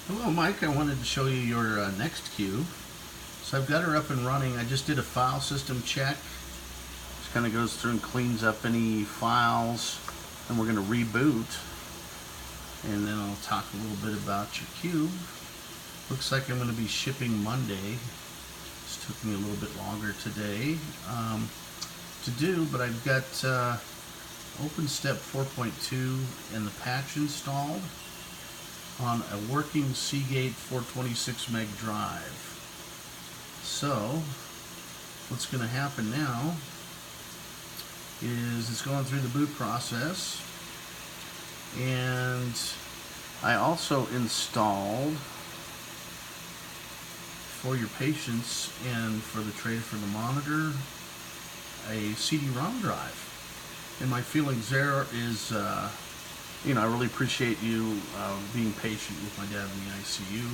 Hello Mike, I wanted to show you your NeXT. So I've got her up and running. I just did a file system check. Just kind of goes through and cleans up any files, and we're going to reboot. And then I'll talk a little bit about your cube. Looks like I'm going to be shipping Monday. This took me a little bit longer today to do, but I've got Openstep 4.2 and the patch installed on a working Seagate 426 meg drive. So what's going to happen now is it's going through the boot process, and I also installed, for your patients and for the tray for the monitor, a CD-ROM drive. And my feelings there is I really appreciate you being patient with my dad in the ICU.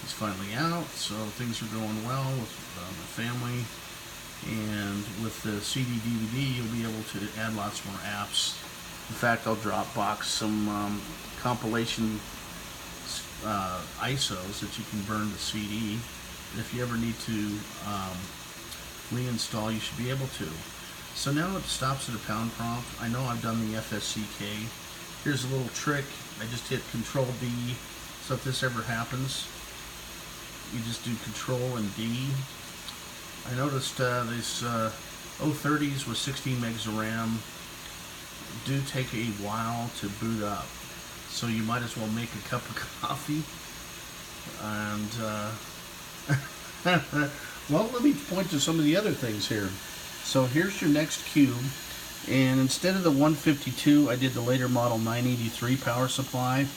He's finally out, so things are going well with the family. And with the CD-DVD, you'll be able to add lots more apps. In fact, I'll Dropbox some compilation ISOs that you can burn to CD. And if you ever need to reinstall, you should be able to. So now it stops at a pound prompt. I know I've done the FSCK. Here's a little trick. I just hit Control D. So if this ever happens, you just do Control and D. I noticed these 030s with 16 megs of RAM do take a while to boot up. So you might as well make a cup of coffee. And well, let me point to some of the other things here. So here's your NeXT. And instead of the 152, I did the later model 983 power supply.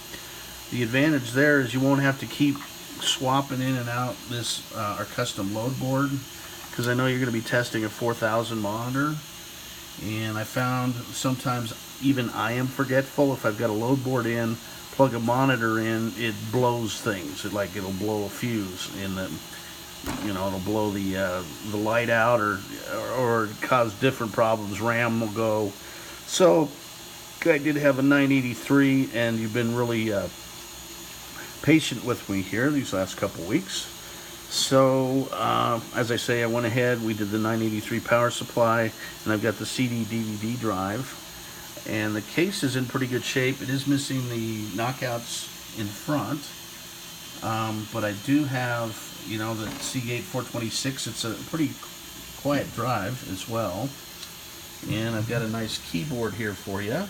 The advantage there is you won't have to keep swapping in and out this our custom load board, because I know you're going to be testing a 4000 monitor, and I found sometimes even I am forgetful. If I've got a load board in, plug a monitor in, it blows things. It'll blow a fuse in the, it'll blow the light out, or cause different problems. RAM will go. So I did have a 983, and you've been really patient with me here these last couple weeks. So as I say, I went ahead, we did the 983 power supply, and I've got the CD DVD drive, and the case is in pretty good shape. It is missing the knockouts in front, but I do have the Seagate 426. It's a pretty quiet drive as well. And I've got a nice keyboard here for you,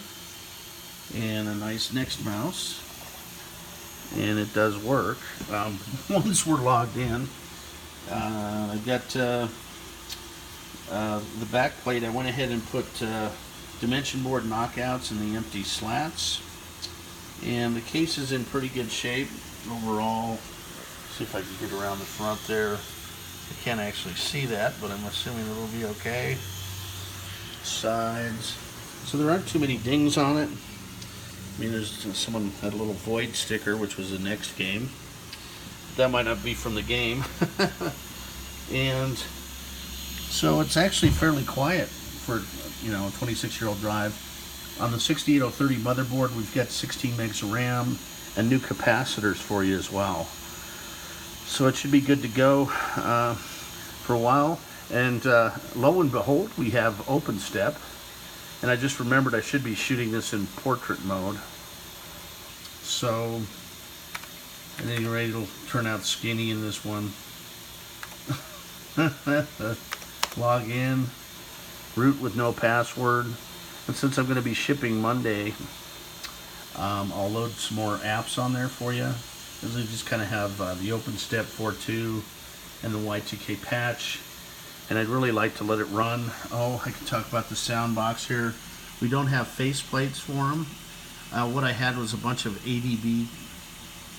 and a nice NeXT mouse. And it does work. Once we're logged in, I've got the back plate. I went ahead and put dimension board knockouts in the empty slats. And the case is in pretty good shape overall. See if I can get around the front there. I can't actually see that, but I'm assuming it'll be okay. Sides. So there aren't too many dings on it. I mean, someone had a little void sticker, which was the NeXT game. That might not be from the game. And so it's actually fairly quiet for a 26-year-old drive. On the 68030 motherboard, we've got 16 megs of RAM and new capacitors for you as well. So it should be good to go for a while. And lo and behold, we have Openstep. And I just remembered I should be shooting this in portrait mode. So at any rate, it'll turn out skinny in this one. Log in, root with no password. And since I'm going to be shipping Monday, I'll load some more apps on there for you. They just kind of have the Openstep 4.2 and the Y2K patch. And I'd really like to let it run. Oh, I can talk about the sound box here. We don't have face plates for them. What I had was a bunch of ADB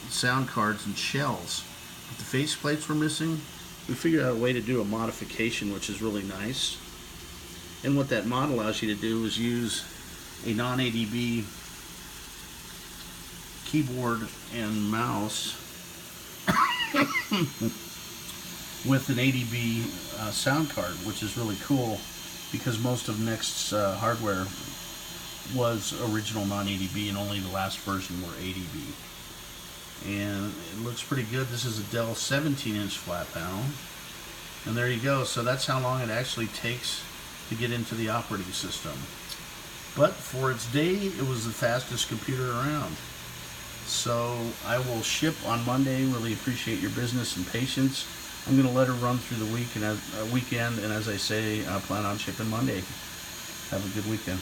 sound cards and shells. But the face plates were missing. We figured out a way to do a modification, which is really nice. And what that mod allows you to do is use a non-ADB keyboard and mouse with an ADB sound card, which is really cool because most of NeXT's hardware was original non-ADB and only the last version were ADB. and it looks pretty good. This is a Dell 17-inch flat panel, and there you go. So that's how long it actually takes to get into the operating system. But for its day, it was the fastest computer around. So I will ship on Monday. Really appreciate your business and patience. I'm going to let her run through the weekend, and as I say, I plan on shipping Monday. Have a good weekend.